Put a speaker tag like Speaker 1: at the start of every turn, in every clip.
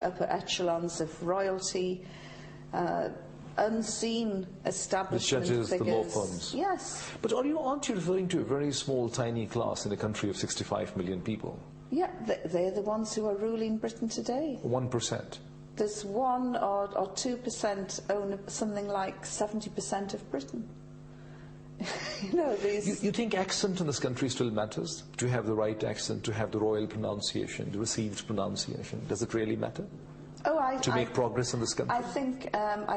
Speaker 1: upper echelons of royalty, unseen establishment
Speaker 2: the judges,
Speaker 1: figures.
Speaker 2: the law firms.
Speaker 1: Yes.
Speaker 2: But aren't you referring to a very small, tiny class in a country of 65 million people?
Speaker 1: Yeah, they're the ones who are ruling Britain today.
Speaker 2: 1%.
Speaker 1: There's 1 or 2% own something like 70% of Britain. You know, these...
Speaker 2: You think accent in this country still matters? To have the right accent, to have the royal pronunciation, the received pronunciation. Does it really matter? To make progress in this country?
Speaker 1: I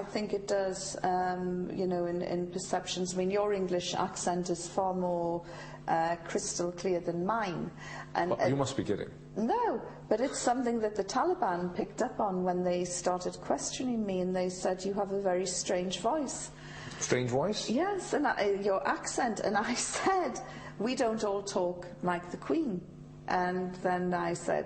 Speaker 1: think it does, you know, in perceptions. I mean, your English accent is far more crystal clear than mine. And
Speaker 2: you must be kidding.
Speaker 1: No, but it's something that the Taliban picked up on when they started questioning me, and they said, you have a very strange voice.
Speaker 2: Strange voice?
Speaker 1: Yes, and your accent. And I said, we don't all talk like the Queen. And then I said,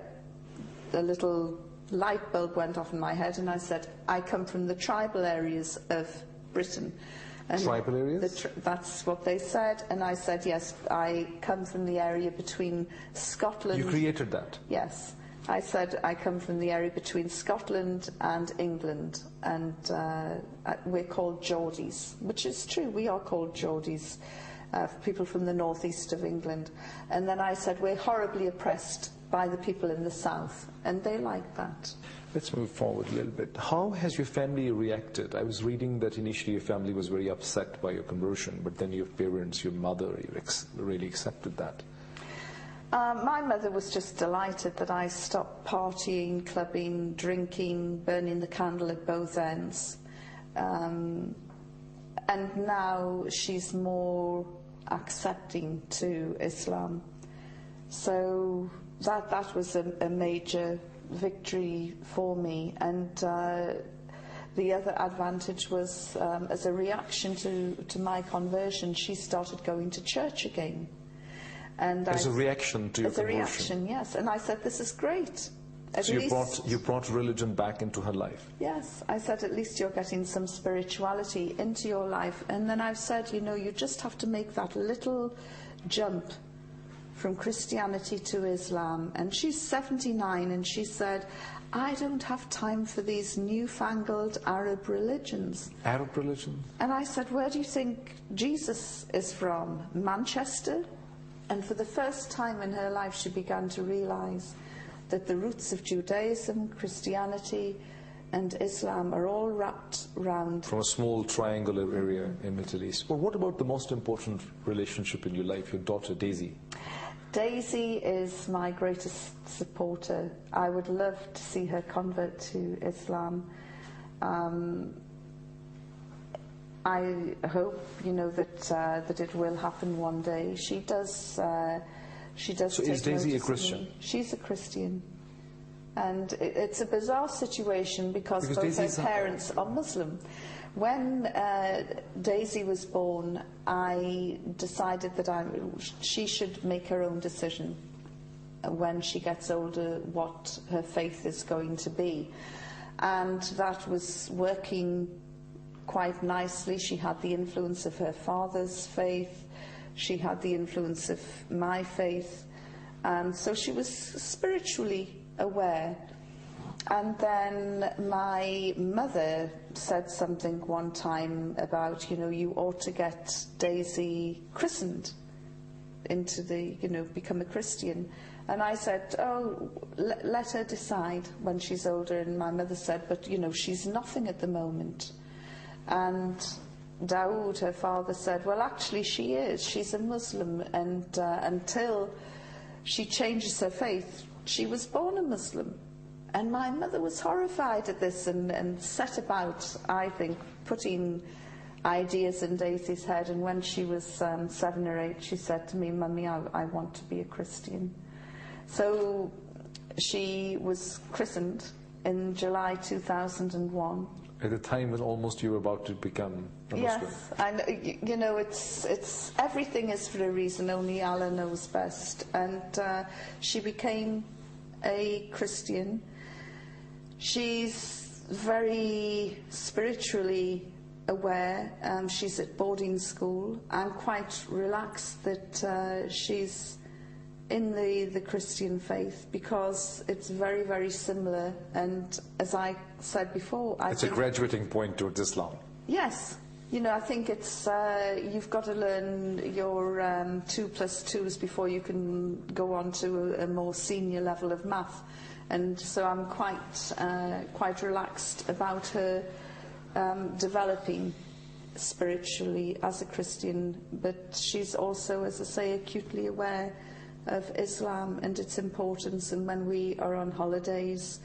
Speaker 1: a little light bulb went off in my head, and I said, I come from the tribal areas of Britain. And
Speaker 2: tribal areas?
Speaker 1: That's what they said, and I said, yes, I come from the area between Scotland...
Speaker 2: You created that?
Speaker 1: Yes. I said, I come from the area between Scotland and England, and we're called Geordies, which is true, we are called Geordies, people from the northeast of England. And then I said, we're horribly oppressed by the people in the south, and they like that.
Speaker 2: Let's move forward a little bit. How has your family reacted? I was reading that initially your family was very upset by your conversion, but then your parents, your mother, really accepted that.
Speaker 1: My mother was just delighted that I stopped partying, clubbing, drinking, burning the candle at both ends. And now she's more accepting to Islam. So that was a major victory for me. And the other advantage was, as a reaction to my conversion, she started going to church again. And
Speaker 2: as a reaction to your conversion? As a reaction,
Speaker 1: yes. And I said, this is great.
Speaker 2: So you brought religion back into her life?
Speaker 1: Yes. I said, at least you're getting some spirituality into your life. And then I've said, you know, you just have to make that little jump from Christianity to Islam. And she's 79, and she said, I don't have time for these newfangled Arab religions.
Speaker 2: Arab religions?
Speaker 1: And I said, where do you think Jesus is from? Manchester? And for the first time in her life, she began to realize that the roots of Judaism, Christianity, and Islam are all wrapped round.
Speaker 2: From a small triangular area in the Middle East. Well, what about the most important relationship in your life, your daughter Daisy?
Speaker 1: Daisy is my greatest supporter. I would love to see her convert to Islam. I hope, you know, that it will happen one day. She does. So
Speaker 2: is Daisy a Christian?
Speaker 1: She's a Christian, and it's a bizarre situation because both her parents are Muslim. When Daisy was born, I decided that she should make her own decision when she gets older what her faith is going to be, and that was working quite nicely. She had the influence of her father's faith, she had the influence of my faith, and so she was spiritually aware. And then my mother said something one time about, you know, you ought to get Daisy christened into the, you know, become a Christian. And I said, oh, let her decide when she's older. And my mother said, but, you know, she's nothing at the moment. And Dawood, her father, said, well, actually she is. She's a Muslim, and until she changes her faith, she was born a Muslim. And my mother was horrified at this and set about, I think, putting ideas in Daisy's head. And when she was 7 or 8, she said to me, Mummy, I want to be a Christian. So she was christened in July 2001.
Speaker 2: At the time when almost you were about to become a Muslim.
Speaker 1: Yes, and you know, it's everything is for a reason. Only Allah knows best. And she became a Christian. She's very spiritually aware. She's at boarding school. I'm quite relaxed that she's in the Christian faith, because it's very, very similar, and as I said before,
Speaker 2: it's a graduating point towards Islam.
Speaker 1: Yes. You know, I think it's you've got to learn your 2 + 2s before you can go on to a more senior level of math, and so I'm quite relaxed about her developing spiritually as a Christian, but she's also, as I say, acutely aware of Islam and its importance, and when we are on holidays,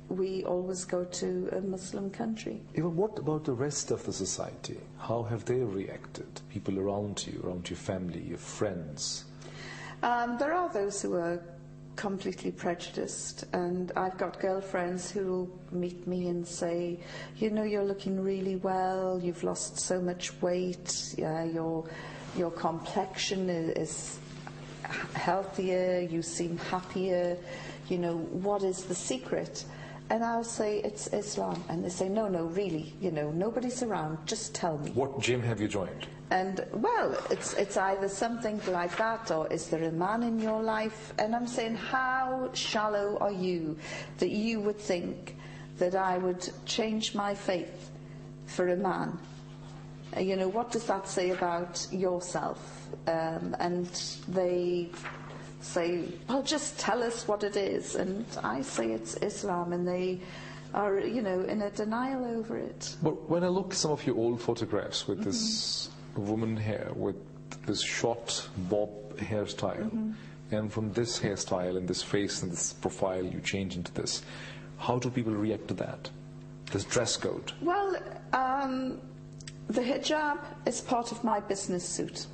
Speaker 1: we always go to a Muslim country.
Speaker 2: Even what about the rest of the society? How have they reacted? People around you, around your family, your friends?
Speaker 1: There are those who are completely prejudiced, and I've got girlfriends who will meet me and say, you know, you're looking really well, you've lost so much weight, your complexion is healthier, you seem happier, you know, what is the secret? And I'll say, it's Islam. And they say, no, really, you know, nobody's around, just tell me.
Speaker 2: What gym have you joined?
Speaker 1: And, well, it's either something like that, or is there a man in your life? And I'm saying, how shallow are you that you would think that I would change my faith for a man? You know, what does that say about yourself? And they say, well, just tell us what it is. And I say it's Islam, and they are, you know, in a denial over it.
Speaker 2: But when I look at some of your old photographs with this woman here, with this short bob hairstyle, and from this hairstyle and this face and this profile you change into this, how do people react to that, this dress code?
Speaker 1: Well, the hijab is part of my business suit.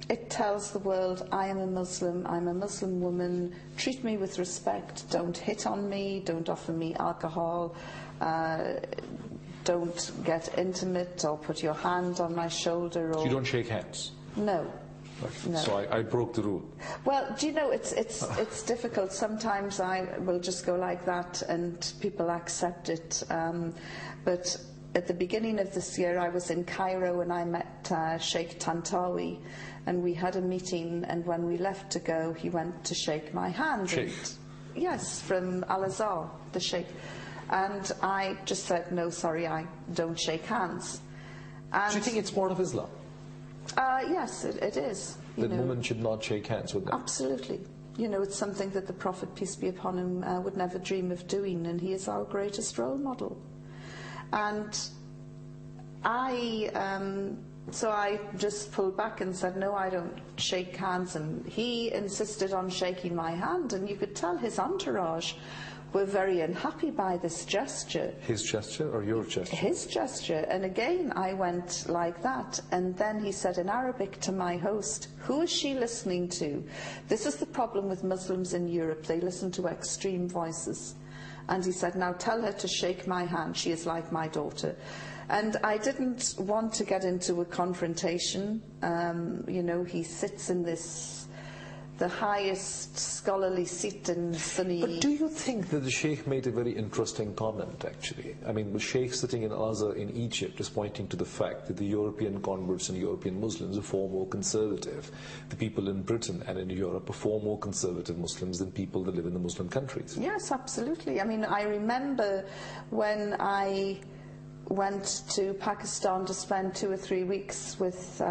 Speaker 1: It tells the world, I am a Muslim, I'm a Muslim woman, treat me with respect, don't hit on me, don't offer me alcohol, don't get intimate or put your hand on my shoulder. Or
Speaker 2: so you don't shake hands?
Speaker 1: No.
Speaker 2: Okay.
Speaker 1: No.
Speaker 2: So I broke the rule.
Speaker 1: Well, do you know, it's difficult. Sometimes I will just go like that and people accept it. But at the beginning of this year, I was in Cairo and I met Sheikh Tantawi, and we had a meeting, and when we left to go, he went to shake my hand.
Speaker 2: Sheikh?
Speaker 1: Yes, from Al-Azhar, the Sheikh. And I just said, no, sorry, I don't shake hands. And
Speaker 2: do you think it's part of Islam?
Speaker 1: Yes, it is.
Speaker 2: That women should not shake hands with them?
Speaker 1: Absolutely. You know, it's something that the Prophet, peace be upon him, would never dream of doing, and he is our greatest role model. And so I just pulled back and said, no, I don't shake hands. And he insisted on shaking my hand, and you could tell his entourage were very unhappy by this gesture.
Speaker 2: His gesture or your gesture?
Speaker 1: His gesture. And again, I went like that. And then he said in Arabic to my host, who is she listening to? This is the problem with Muslims in Europe. They listen to extreme voices. And he said, now tell her to shake my hand. She is like my daughter. And I didn't want to get into a confrontation. You know, he sits in the highest scholarly seat in Sunni.
Speaker 2: But do you think that the Sheikh made a very interesting comment, actually? I mean, the Sheikh sitting in Al-Azhar in Egypt is pointing to the fact that the European converts and European Muslims are far more conservative. The people in Britain and in Europe are far more conservative Muslims than people that live in the Muslim countries.
Speaker 1: Yes, absolutely. I mean, I remember when I went to Pakistan to spend 2 or 3 weeks with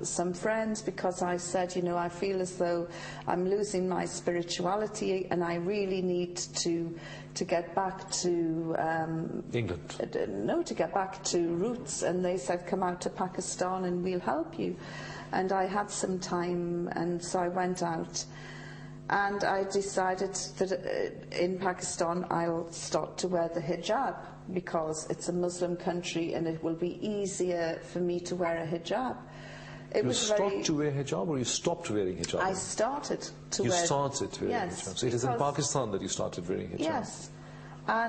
Speaker 1: some friends, because I said, you know, I feel as though I'm losing my spirituality and I really need to get back to
Speaker 2: England.
Speaker 1: No, to get back to roots. And they said, come out to Pakistan and we'll help you. And I had some time, and so I went out. And I decided that in Pakistan I'll start to wear the hijab, because it's a Muslim country and it will be easier for me to wear a hijab.
Speaker 2: You started to wear hijab, or you stopped wearing hijab?
Speaker 1: I started to wear...
Speaker 2: You started wearing hijab. So it is in Pakistan that you started wearing hijab?
Speaker 1: Yes. And